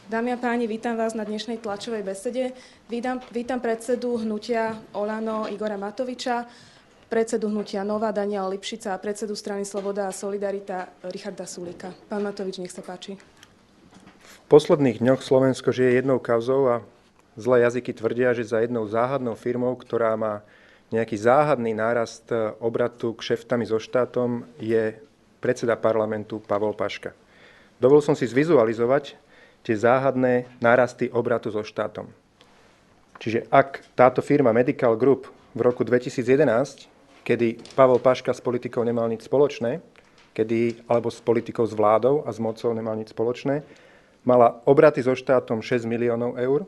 Dámy a páni, vítam vás na dnešnej tlačovej besede. Vítam predsedu hnutia Olano Igora Matoviča, predsedu hnutia Nová Daniela Lipšica a predsedu strany Sloboda a Solidarita Richarda Sulíka. Pán Matovič, nech sa páči. V posledných dňoch Slovensko žije jednou kauzou a zlé jazyky tvrdia, že za jednou záhadnou firmou, ktorá má nejaký záhadný nárast obratu kšeftami so štátom, je predseda parlamentu Pavol Paška. Dovolil som si zvizualizovať tie záhadné nárasty obratu so štátom. Čiže ak táto firma Medical Group v roku 2011, kedy Pavol Paška s politikou nemal nič spoločné, alebo s politikou s vládou a s mocou nemal nič spoločné, mala obraty so štátom 6 miliónov eur,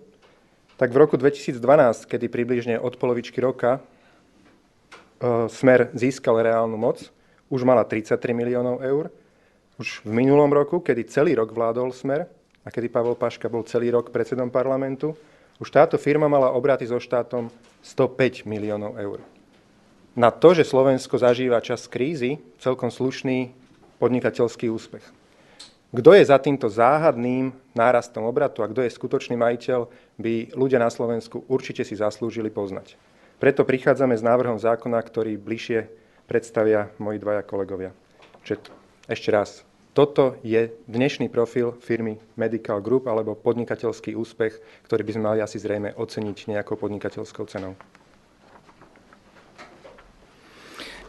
tak v roku 2012, kedy približne od polovičky roka Smer získal reálnu moc, už mala 33 miliónov eur. Už v minulom roku, kedy celý rok vládol Smer a kedy Pavol Paška bol celý rok predsedom parlamentu, už táto firma mala obraty so štátom 105 miliónov eur. Na to, že Slovensko zažíva čas krízy, celkom slušný podnikateľský úspech. Kto je za týmto záhadným nárastom obratu a kto je skutočný majiteľ, by ľudia na Slovensku určite si zaslúžili poznať. Preto prichádzame s návrhom zákona, ktorý bližšie predstavia moji dvaja kolegovia. Ešte raz, toto je dnešný profil firmy Medical Group alebo podnikateľský úspech, ktorý by sme mali asi zrejme oceniť nejakou podnikateľskou cenou.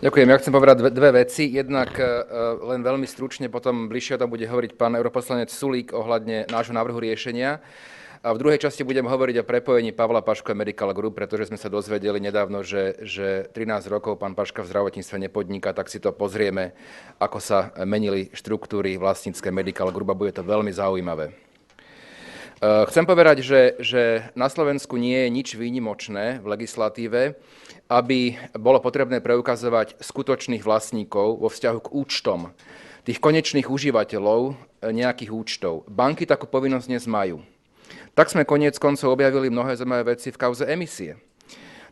Ďakujem. Ja chcem povedať dve veci. Jednak len veľmi stručne, potom bližšie o tom bude hovoriť pán europoslanec Sulík ohľadne nášho návrhu riešenia. A v druhej časti budem hovoriť o prepojení Pavla Pašku a Medical Group, pretože sme sa dozvedeli nedávno, že 13 rokov pán Paška v zdravotníctve nepodniká, tak si to pozrieme, ako sa menili štruktúry vlastnícke Medical Group a bude to veľmi zaujímavé. Chcem povedať, že na Slovensku nie je nič výnimočné v legislatíve, aby bolo potrebné preukazovať skutočných vlastníkov vo vzťahu k účtom tých konečných užívateľov nejakých účtov. Banky takú povinnosť dnes majú. Tak sme koniec koncov objavili mnohé zaujímavé veci v kauze emisie.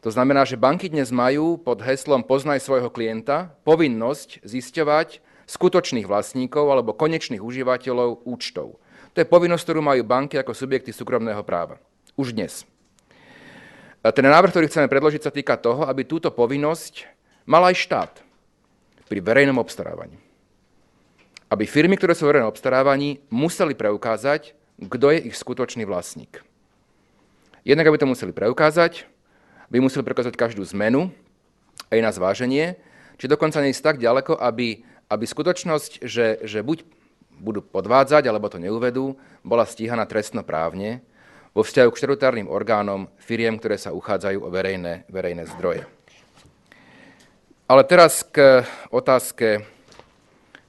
To znamená, že banky dnes majú pod heslom Poznaj svojho klienta povinnosť zisťovať skutočných vlastníkov alebo konečných užívateľov účtov. To je povinnosť, ktorú majú banky ako subjekty súkromného práva. Už dnes. Ten návrh, ktorý chceme predložiť, sa týka toho, aby túto povinnosť mal aj štát pri verejnom obstarávaní. Aby firmy, ktoré sú v verejnom obstarávaní, museli preukázať, kto je ich skutočný vlastník. Jednak, aby to museli preukázať, by museli preukázať každú zmenu aj na zváženie, či dokonca nie je tak ďaleko, aby skutočnosť, že buď budú podvádzať, alebo to neuvedú, bola stíhaná trestnoprávne vo vzťahu k štatutárnym orgánom firiem, ktoré sa uchádzajú o verejné zdroje. Ale teraz k otázke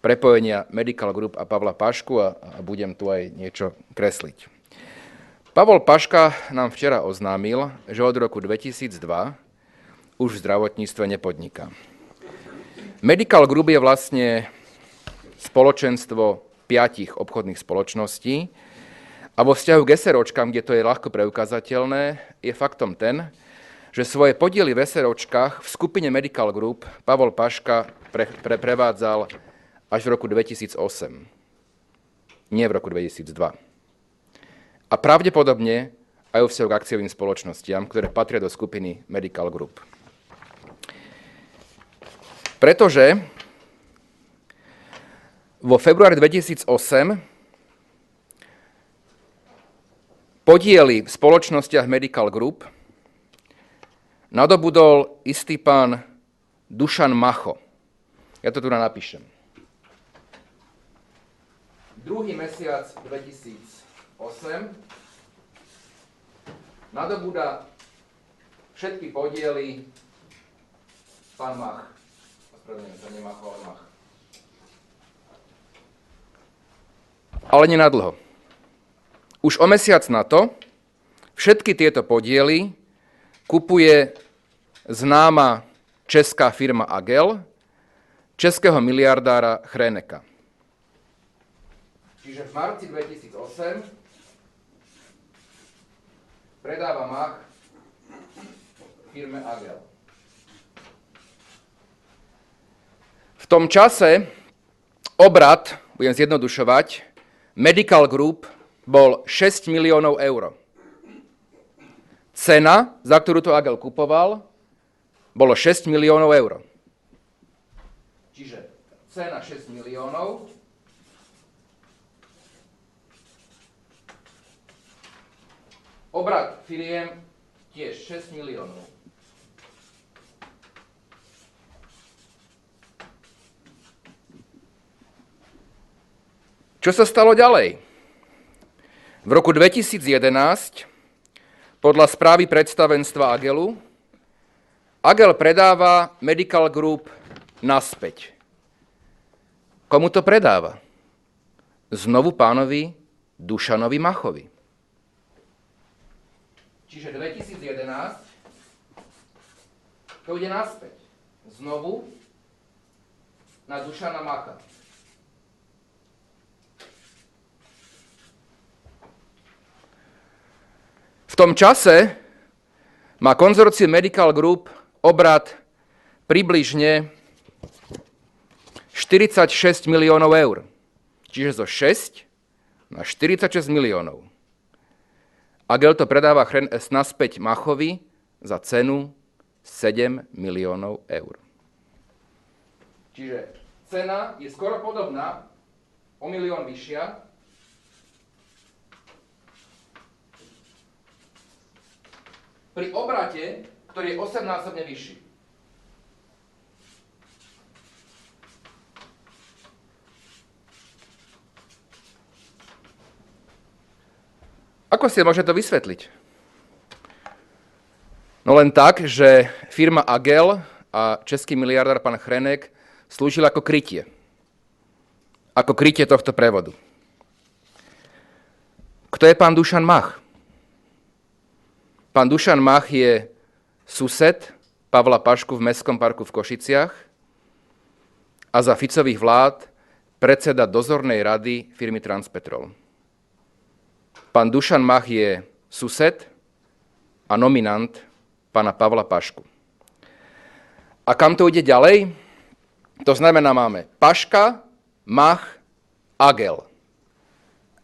prepojenia Medical Group a Pavla Pašku a budem tu aj niečo kresliť. Pavol Paška nám včera oznámil, že od roku 2002 už v zdravotníctve nepodniká. Medical Group je vlastne spoločenstvo 5 obchodných spoločností a vo vzťahu k SROčkám, kde to je ľahko preukázateľné, je faktom ten, že svoje podiely v SROčkách v skupine Medical Group Pavol Paška prevádzal až v roku 2008. Nie v roku 2002. A pravdepodobne aj vo vzťahu k akciovým spoločnostiam, ktoré patria do skupiny Medical Group. Pretože vo februári 2008 podiely v spoločnostiach Medical Group nadobudol istý pán Dušan Macho. Ja to tu napíšem. Druhý mesiac 2008 nadobúda všetky podiely pán Mach. Ospravedlňujem sa, nie Macho, ale Mach. Ale nenadlho. Už o mesiac na to všetky tieto podiely kupuje známa česká firma Agel českého miliardára Chreneka. Čiže v marci 2008 predáva Mach firme Agel. V tom čase obrat, budem zjednodušovať, Medical Group bol 6 miliónov eur. Cena, za ktorú to Agel kupoval, bolo 6 miliónov eur. Čiže cena 6 miliónov. Obrat firiem tiež 6 miliónov. Čo sa stalo ďalej? V roku 2011 podľa správy predstavenstva Agelu Agel predáva Medical Group naspäť. Komu to predáva? Znovu pánovi Dušanovi Machovi. Čiže 2011 to ide naspäť. Znovu na Dušana Macha. V tom čase má konzorcium Medical Group obrat približne 46 miliónov eur. Čiže zo 6 na 46 miliónov. Agel to predáva naspäť Machovi za cenu 7 miliónov eur. Čiže cena je skoro podobná, o milión vyššia, pri obrate, ktorý je 8-násobne vyšší. Ako si môže to vysvetliť? No len tak, že firma Agel a český miliardár pán Chrenek slúžil ako krytie. Ako krytie tohto prevodu. Kto je pán Dušan Mach? Pán Dušan Mach je sused Pavla Pašku v Mestskom parku v Košiciach a za Ficových vlád predseda dozornej rady firmy Transpetrol. Pán Dušan Mach je sused a nominant pána Pavla Pašku. A kam to ide ďalej? To znamená, máme Paška, Mach, Agel.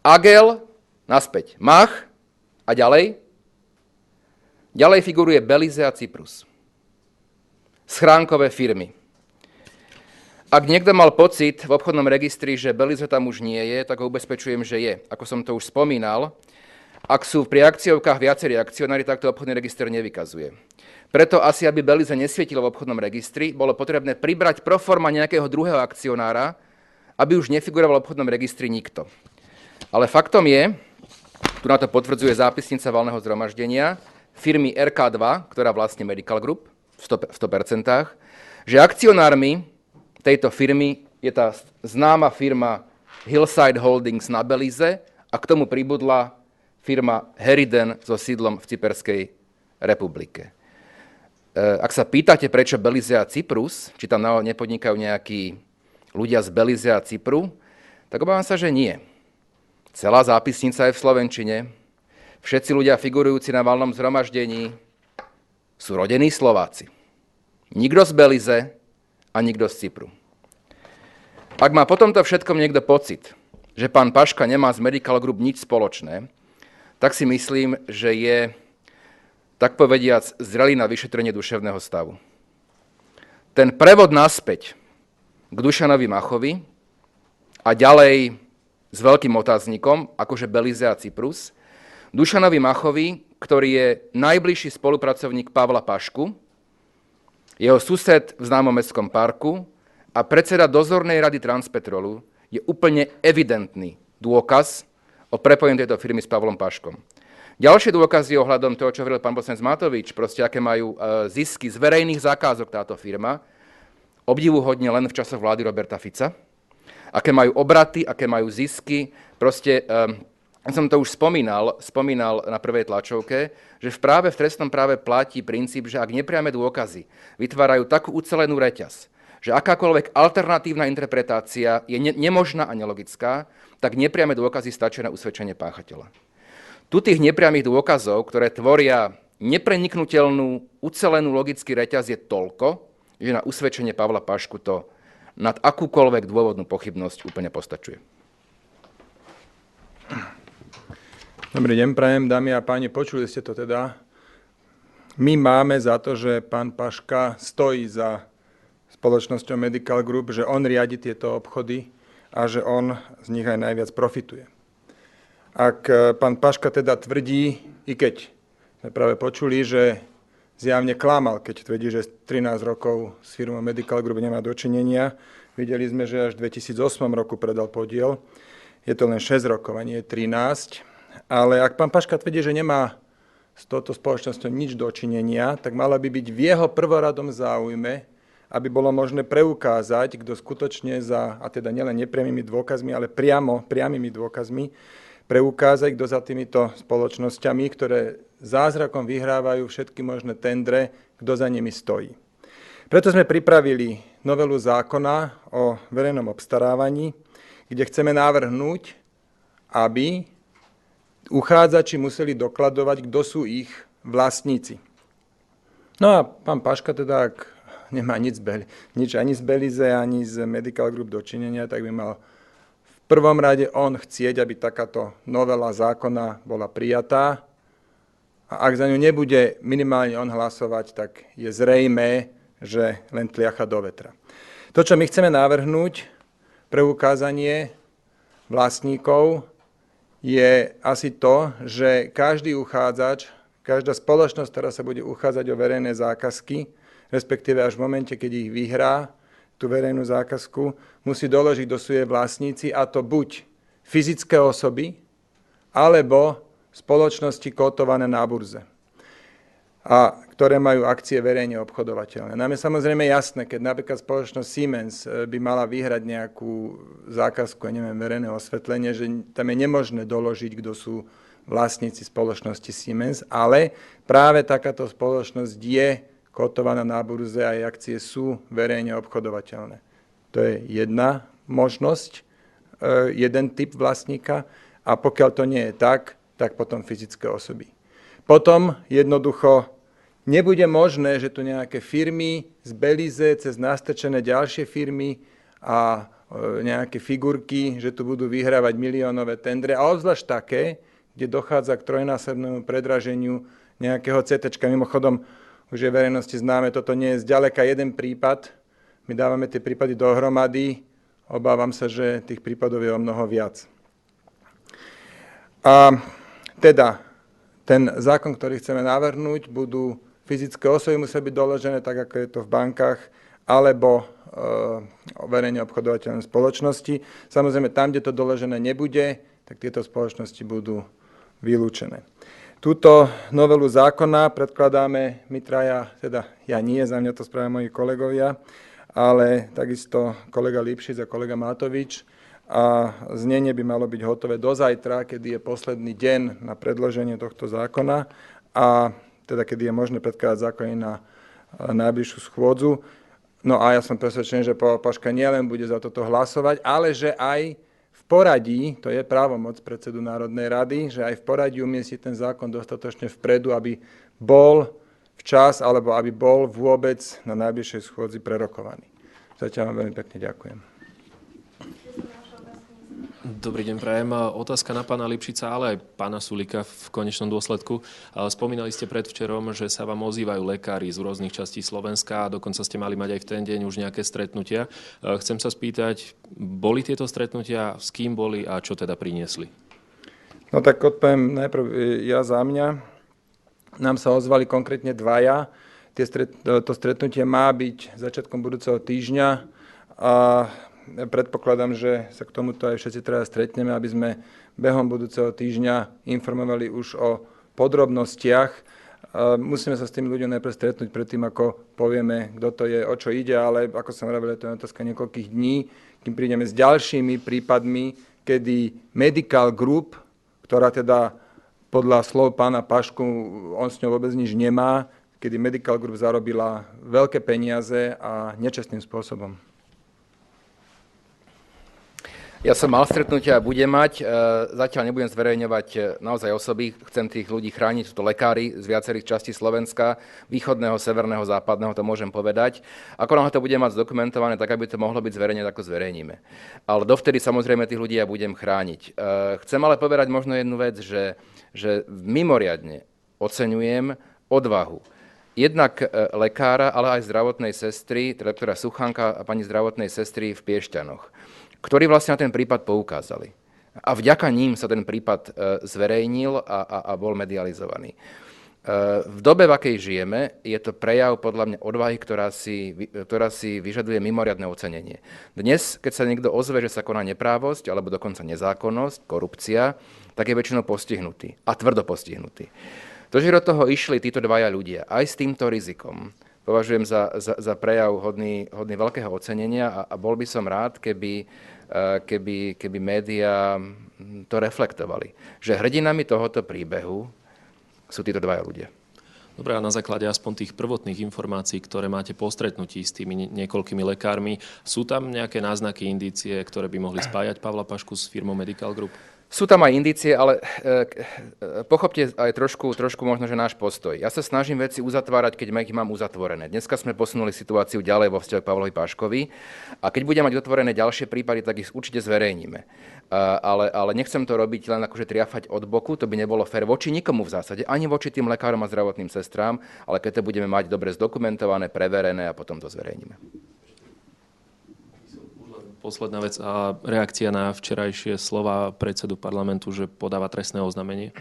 Agel, naspäť Mach a ďalej? Ďalej figuruje Belize a Cyprus. Schránkové firmy. Ak niekto mal pocit v obchodnom registri, že Belize tam už nie je, tak ho ubezpečujem, že je. Ako som to už spomínal, ak sú pri akciovkách viacerí akcionári, tak to obchodný register nevykazuje. Preto asi, aby Belize nesvietilo v obchodnom registri, bolo potrebné pribrať pro forma nejakého druhého akcionára, aby už nefiguroval v obchodnom registri nikto. Ale faktom je, tu na to potvrdzuje zápisnica valného zhromaždenia, firmy RK2, ktorá vlastne Medical Group v 100%, že akcionármi tejto firmy je tá známa firma Hillside Holdings na Belize a k tomu pribudla firma Heriden so sídlom v Cyperskej republike. Ak sa pýtate, prečo Belize a Cyprus, či tam nepodnikajú nejakí ľudia z Belize a Cypru, tak obávam sa, že nie. Celá zápisnica je v slovenčine. Všetci ľudia figurujúci na valnom zhromaždení sú rodení Slováci. Nikto z Belize a nikto z Cypru. Ak má po tomto všetkom niekto pocit, že pán Paška nemá z Medical Group nič spoločné, tak si myslím, že je, tak povediac, zrelý na vyšetrenie duševného stavu. Ten prevod naspäť k Dušanovi Machovi a ďalej s veľkým otáznikom, akože Belize a Cyprus, Dušanovi Machovi, ktorý je najbližší spolupracovník Pavla Pašku, jeho sused v známom Mestskom parku a predseda dozornej rady Transpetrolu, je úplne evidentný dôkaz o prepojení tejto firmy s Pavlom Paškom. Ďalšie dôkazy ohľadom toho, čo hovoril pán poslanec Matovič, proste aké majú zisky z verejných zákazok táto firma, obdivuhodne len v časoch vlády Roberta Fica, aké majú obraty, aké majú zisky, proste... Ja som to už spomínal na prvej tlačovke, že v trestnom práve platí princíp, že ak nepriame dôkazy vytvárajú takú ucelenú reťaz, že akákoľvek alternatívna interpretácia je nemožná a nelogická, tak nepriame dôkazy stačia na usvedčenie páchateľa. Tu tých nepriamých dôkazov, ktoré tvoria nepreniknutelnú, ucelenú logický reťaz je toľko, že na usvedčenie Pavla Pašku to nad akúkoľvek dôvodnú pochybnosť úplne postačuje. Dobrý deň, prajem, dámy a páni, počuli ste to teda. My máme za to, že pán Paška stojí za spoločnosťou Medical Group, že on riadi tieto obchody a že on z nich aj najviac profituje. Ak pán Paška teda tvrdí, i keď sme práve počuli, že zjavne klamal, keď tvrdí, že 13 rokov s firmou Medical Group nemá dočinenia, videli sme, že až v 2008 roku predal podiel, je to len 6 rokov a nie 13. Ale ak pán Paška tvrdí, že nemá s touto spoločnosťou nič dočinenia, tak mala by byť v jeho prvoradom záujme, aby bolo možné preukázať, kto skutočne a teda nielen nepriamými dôkazmi, ale priamými dôkazmi, preukázať, kto za týmito spoločnosťami, ktoré zázrakom vyhrávajú všetky možné tendre, kto za nimi stojí. Preto sme pripravili novelu zákona o verejnom obstarávaní, kde chceme navrhnúť, aby uchádzači museli dokladovať, kto sú ich vlastníci. No a pán Paška teda, ak nemá nič ani z Belize, ani z Medical Group dočinenia, tak by mal v prvom rade on chcieť, aby takáto novela zákona bola prijatá. A ak za ňu nebude minimálne on hlasovať, tak je zrejmé, že len tliacha do vetra. To, čo my chceme navrhnúť, preukázanie vlastníkov, je asi to, že každý uchádzač, každá spoločnosť, ktorá sa bude uchádzať o verejné zákazky, respektíve až v momente, keď ich vyhrá, tú verejnú zákazku, musí doložiť, kto sú jej vlastníci, a to buď fyzické osoby, alebo spoločnosti kotované na burze, a ktoré majú akcie verejne obchodovateľné. Nám je samozrejme jasné, keď napríklad spoločnosť Siemens by mala vyhrať nejakú zákazku, verejné osvetlenie, že tam je nemožné doložiť, kto sú vlastníci spoločnosti Siemens, ale práve takáto spoločnosť je kotovaná na burze a jej akcie sú verejne obchodovateľné. To je jedna možnosť, jeden typ vlastníka, a pokiaľ to nie je tak potom fyzické osoby. Potom jednoducho nebude možné, že tu nejaké firmy z Belize cez nastrčené ďalšie firmy a nejaké figurky, že tu budú vyhrávať miliónové tendre, a obzvlášť také, kde dochádza k trojnásobnému predraženiu nejakého CT. Mimochodom, už je verejnosti známe, toto nie je zďaleka jeden prípad. My dávame tie prípady dohromady, obávam sa, že tých prípadov je o mnoho viac. A teda ten zákon, ktorý chceme navrhnúť, budú fyzické osoby, musia byť doložené tak, ako je to v bankách, alebo verejne obchodovateľné spoločnosti. Samozrejme, tam, kde to doložené nebude, tak tieto spoločnosti budú vylúčené. Túto novelu zákona predkladáme my traja, teda ja nie, za mňa to spravia moji kolegovia, ale takisto kolega Lipšic a kolega Matovič, a znenie by malo byť hotové do zajtra, kedy je posledný deň na predloženie tohto zákona, a teda kedy je možné predkladať zákony na najbližšiu schôdzu. No a ja som presvedčený, že Pavel Paška nielen bude za toto hlasovať, ale že aj v poradí, to je právomoc predsedu Národnej rady, že aj v poradí umiestniť ten zákon dostatočne vpredu, aby bol včas, alebo aby bol vôbec na najbližšej schôdzi prerokovaný. Zatiaľ vám veľmi pekne ďakujem. Dobrý deň, prajem. Otázka na pána Lipšica, ale aj pána Sulíka v konečnom dôsledku. Spomínali ste predvčerom, že sa vám ozývajú lekári z rôznych častí Slovenska a dokonca ste mali mať aj v ten deň už nejaké stretnutia. Chcem sa spýtať, boli tieto stretnutia, s kým boli a čo teda priniesli? No tak odpoviem najprv ja za mňa. Nám sa ozvali konkrétne dvaja. To stretnutie má byť začiatkom budúceho týždňa a predpokladám, že sa k tomuto aj všetci teraz stretneme, aby sme behom budúceho týždňa informovali už o podrobnostiach. Musíme sa s tými ľuďmi najprv stretnúť predtým, ako povieme, kto to je, o čo ide, ale ako som hovoril, to je otázka niekoľkých dní, kým prídeme s ďalšími prípadmi, kedy Medical Group, ktorá teda podľa slov pána Pašku, on s ňou vôbec nič nemá, kedy Medical Group zarobila veľké peniaze a nečestným spôsobom. Ja som mal stretnutia a budem mať. Zatiaľ nebudem zverejňovať naozaj osoby. Chcem tých ľudí chrániť. Sú to lekári z viacerých častí Slovenska, východného, severného, západného, to môžem povedať. Ako náhle to budem mať zdokumentované, tak aby to mohlo byť zverejnené, tak to zverejníme. Ale dovtedy samozrejme tých ľudí ja budem chrániť. Chcem ale povedať možno jednu vec, že že mimoriadne oceňujem odvahu jednak lekára, ale aj zdravotnej sestry, teda doktora Suchánka a pani zdravotnej sestry v Piešťanoch, ktorí vlastne na ten prípad poukázali. A vďaka ním sa ten prípad zverejnil a bol medializovaný. V dobe, v akej žijeme, je to prejav podľa mňa odvahy, ktorá si vyžaduje mimoriadne ocenenie. Dnes, keď sa niekto ozve, že sa koná neprávosť alebo dokonca nezákonnosť, korupcia, tak je väčšinou postihnutý a tvrdo postihnutý. To, že do toho išli títo dvaja ľudia aj s týmto rizikom, považujem za prejav hodný veľkého ocenenia a bol by som rád, keby médiá to reflektovali. Že hrdinami tohoto príbehu sú títo dvaja ľudia. Dobre, a na základe aspoň tých prvotných informácií, ktoré máte po stretnutí s tými niekoľkými lekármi, sú tam nejaké náznaky, indície, ktoré by mohli spájať Pavla Pašku s firmou Medical Group? Sú tam aj indície, ale pochopte aj trošku možno, že náš postoj. Ja sa snažím veci uzatvárať, keď ich mám uzatvorené. Dneska sme posunuli situáciu ďalej vo vzťahu k Pavlovi Paškovi a keď budeme mať otvorené ďalšie prípady, tak ich určite zverejníme. Ale nechcem to robiť len akože triafať od boku, to by nebolo fér voči nikomu v zásade, ani voči tým lekárom a zdravotným sestrám, ale keď to budeme mať dobre zdokumentované, preverené a potom to zverejníme. Posledná vec a reakcia na včerajšie slova predsedu parlamentu, že podáva trestné oznámenie.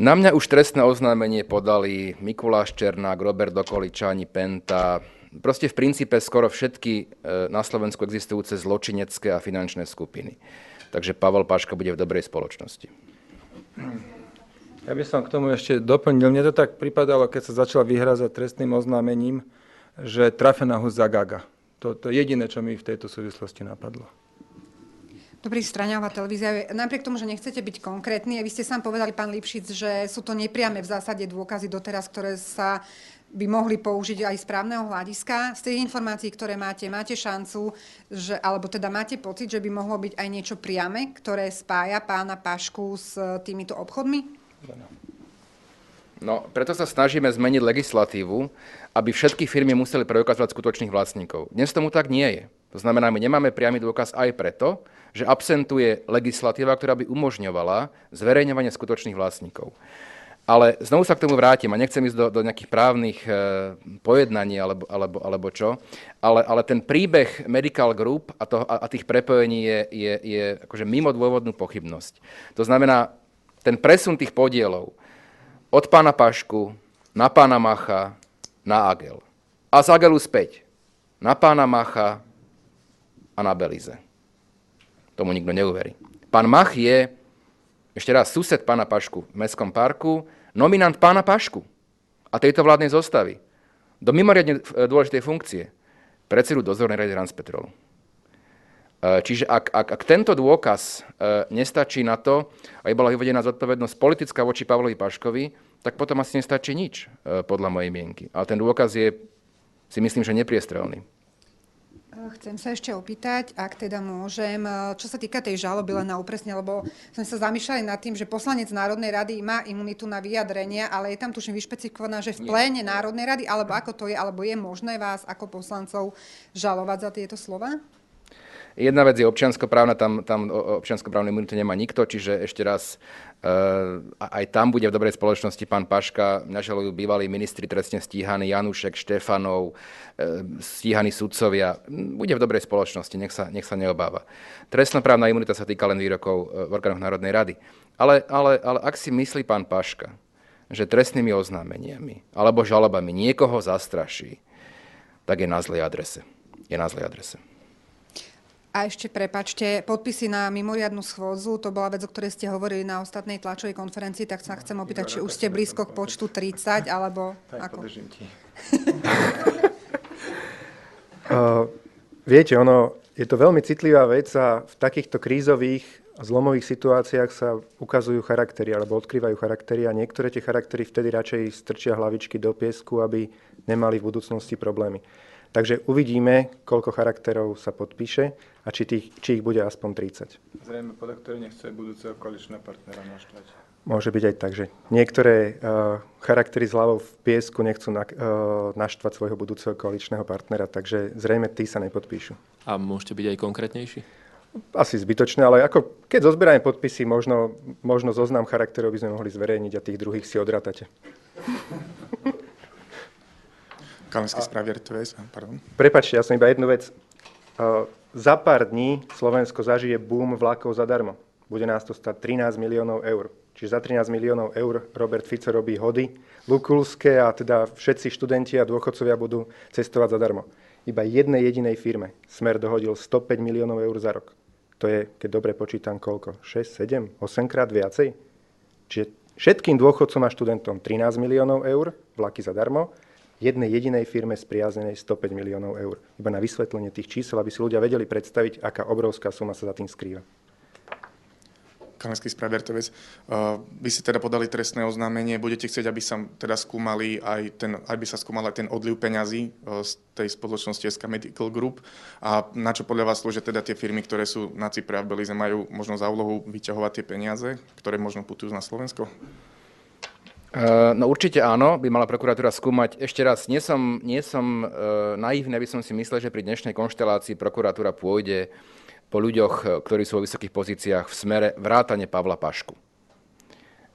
Na mňa už trestné oznámenie podali Mikuláš Černák, Robert Dokolič, Ani Penta, proste v princípe skoro všetky na Slovensku existujúce zločinecké a finančné skupiny. Takže Pavel Paška bude v dobrej spoločnosti. Ja by som k tomu ešte doplnil. Mne to tak pripadalo, keď sa začal vyhrázať trestným oznámením, že trafená hus zagaga. To je jediné, čo mi v tejto súvislosti napadlo. Dobrý, Straňová televízia. Napriek tomu, že nechcete byť konkrétni, vy ste sám povedali, pán Lipšic, že sú to nepriame v zásade dôkazy doteraz, ktoré sa by mohli použiť aj z právneho hľadiska. Z tých informácií, ktoré máte šancu, alebo teda máte pocit, že by mohlo byť aj niečo priame, ktoré spája pána Pašku s týmito obchodmi? No, preto sa snažíme zmeniť legislatívu, aby všetky firmy museli preukazovať skutočných vlastníkov. Dnes tomu tak nie je. To znamená, my nemáme priamy dôkaz aj preto, že absentuje legislatíva, ktorá by umožňovala zverejňovanie skutočných vlastníkov. Ale znovu sa k tomu vrátim a nechcem ísť do nejakých právnych pojednaní alebo čo, ale ten príbeh Medical Group a tých prepojení je akože mimo dôvodnú pochybnosť. To znamená, ten presun tých podielov od pána Pašku na pána Macha na Agel. A z Agelu späť na pána Macha a na Belize. Tomu nikto neuverí. Pán Mach je, ešte raz, sused pána Pašku v Mestskom parku, nominant pána Pašku a tejto vládnej zostavy do mimoriadne dôležitej funkcie predsedu dozornej rady Transpetrolu. Čiže ak tento dôkaz nestačí na to, aby bola vyvedená zodpovednosť politická voči Pavlovi Paškovi, tak potom asi nestačí nič, podľa mojej mienky. Ale ten dôkaz je, si myslím, že nepriestrelný. Chcem sa ešte opýtať, ak teda môžem, čo sa týka tej žaloby, len na upresne, lebo sme sa zamýšľali nad tým, že poslanec Národnej rady má imunitu na vyjadrenia, ale je tam tuším vyšpecifikovaná, že v pléne Národnej rady, alebo ako to je, alebo je možné vás ako poslancov žalovať za tieto slova? Jedna vec je občianskoprávna, tam občianskoprávnu imunitu nemá nikto, čiže ešte raz, aj tam bude v dobrej spoločnosti pán Paška, mňa žalujú bývalí ministri trestne stíhaní, Janušek, Štefanov, stíhaní sudcovia, bude v dobrej spoločnosti, nech sa neobáva. Trestnoprávna imunita sa týka len výrokov v orgánoch Národnej rady. Ale ak si myslí pán Paška, že trestnými oznámeniami alebo žalobami niekoho zastraší, tak je na zlej adrese. A ešte prepáčte, podpisy na mimoriadnu schôdzu, to bola vec, o ktorej ste hovorili na ostatnej tlačovej konferencii, tak sa chcem opýtať, či už ste blízko k počtu 30, alebo tak, ako? Podržím ti. Viete, je to veľmi citlivá vec a v takýchto krízových a zlomových situáciách sa ukazujú charaktery alebo odkrývajú charaktery a niektoré tie charaktery vtedy radšej strčia hlavičky do piesku, aby nemali v budúcnosti problémy. Takže uvidíme, koľko charakterov sa podpíše a či ich bude aspoň 30. Zrejme podaktori nechce budúceho koaličného partnera naštvať. Môže byť aj tak, že niektoré charaktery s hlavou v piesku nechcú naštvať svojho budúceho koaličného partnera, takže zrejme tí sa nepodpíšu. A môžete byť aj konkrétnejší? Asi zbytočné, ale ako keď zozbierame podpisy, možno zoznam charakterov by sme mohli zverejniť a tých druhých si odratate. Kalenský správy RTVS, pardon. Prepáčte, ja som iba jednu vec. Za pár dní Slovensko zažije boom vlakov zadarmo. Bude nás to stať 13 miliónov eur. Čiže za 13 miliónov eur Robert Fico robí hody lukulské a teda všetci študenti a dôchodcovia budú cestovať zadarmo. Iba jednej jedinej firme Smer dohodil 105 miliónov eur za rok. To je, keď dobre počítam, koľko? 6, 7, 8 krát viacej? Čiže všetkým dôchodcom a študentom 13 miliónov eur, vlaky zadarmo, jednej jedinej firme spriaznenej 105 miliónov eur. Iba na vysvetlenie tých čísel, aby si ľudia vedeli predstaviť, aká obrovská suma sa za tým skrýva. Kalenský správy RTVS. Vy ste teda podali trestné oznámenie. Budete chcieť, aby sa teda skúmali aby sa skúmal aj ten odliv peňazí z tej spoločnosti SK Medical Group. A na čo podľa vás slúžia teda tie firmy, ktoré sú na Cypre a v Belize, majú možno za úlohu vyťahovať tie peniaze, ktoré možno putujú na Slovensko? No určite áno, by mala prokuratúra skúmať. Ešte raz, nie som naivný, aby som si myslel, že pri dnešnej konštelácii prokuratúra pôjde po ľuďoch, ktorí sú vo vysokých pozíciách v Smere, vrátane Pavla Pašku.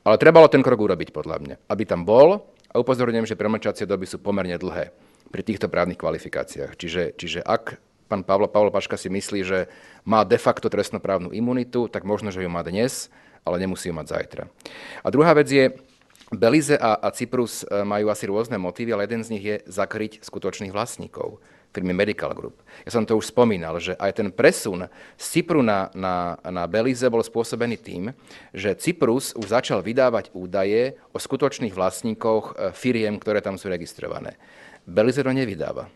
Ale trebalo ten krok urobiť, podľa mňa, aby tam bol, a upozorňujem, že premlčacie doby sú pomerne dlhé pri týchto právnych kvalifikáciách. Čiže ak pán Pavol Paška si myslí, že má de facto trestnoprávnu imunitu, tak možno, že ju má dnes, ale nemusí ju mať zajtra. A druhá vec je, Belize a Cyprus majú asi rôzne motívy, ale jeden z nich je zakryť skutočných vlastníkov firmy Medical Group. Ja som to už spomínal, že aj ten presun z Cypru na Belize bol spôsobený tým, že Cyprus už začal vydávať údaje o skutočných vlastníkoch firiem, ktoré tam sú registrované. Belize to nevydáva.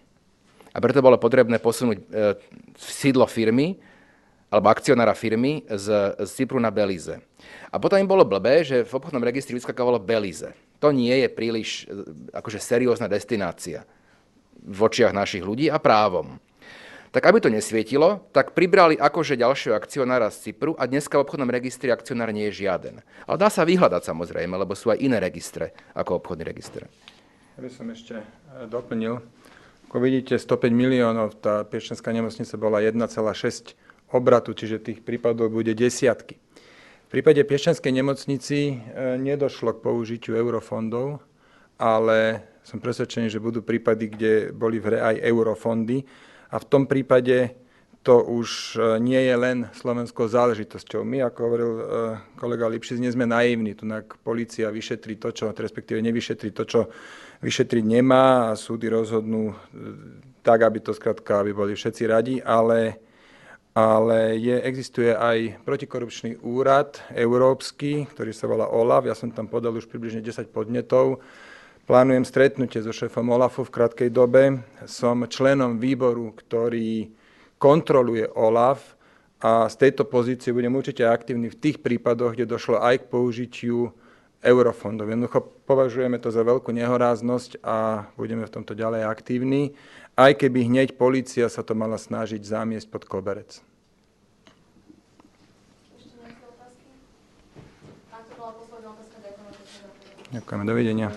A preto bolo potrebné posunúť sídlo firmy alebo akcionára firmy z Cypru na Belize. A potom im bolo blbé, že v obchodnom registri vyskakovalo Belize. To nie je príliš akože seriózna destinácia v očiach našich ľudí a právom. Tak aby to nesvietilo, tak pribrali akože ďalšieho akcionára z Cypru a dneska v obchodnom registri akcionár nie je žiaden. Ale dá sa vyhľadať samozrejme, lebo sú aj iné registre ako obchodný register. Ja by som ešte doplnil. Ako vidíte, 105 miliónov, tá piešťanská nemocnica bola 1,6 obratu, čiže tých prípadov bude desiatky. V prípade Piešťanskej nemocnici nedošlo k použitiu eurofondov, ale som presvedčený, že budú prípady, kde boli v hre aj eurofondy. A v tom prípade to už nie je len slovenskou záležitosťou. My, ako hovoril kolega Lipšic, nie sme naivní. Tunak polícia vyšetrí to, čo, respektíve nevyšetrí to, čo vyšetriť nemá a súdy rozhodnú tak, aby to skrátka, aby boli všetci radi, ale existuje aj protikorupčný úrad európsky, ktorý sa volá OLAF. Ja som tam podal už približne 10 podnetov. Plánujem stretnutie so šéfom OLAFu v krátkej dobe. Som členom výboru, ktorý kontroluje OLAF a z tejto pozície budem určite aktívny v tých prípadoch, kde došlo aj k použitiu eurofondov. Jednoducho považujeme to za veľkú nehoráznosť a budeme v tomto ďalej aktívni, aj keby hneď polícia sa to mala snažiť zamiesť pod koberec. Ďakujeme, dovidenia.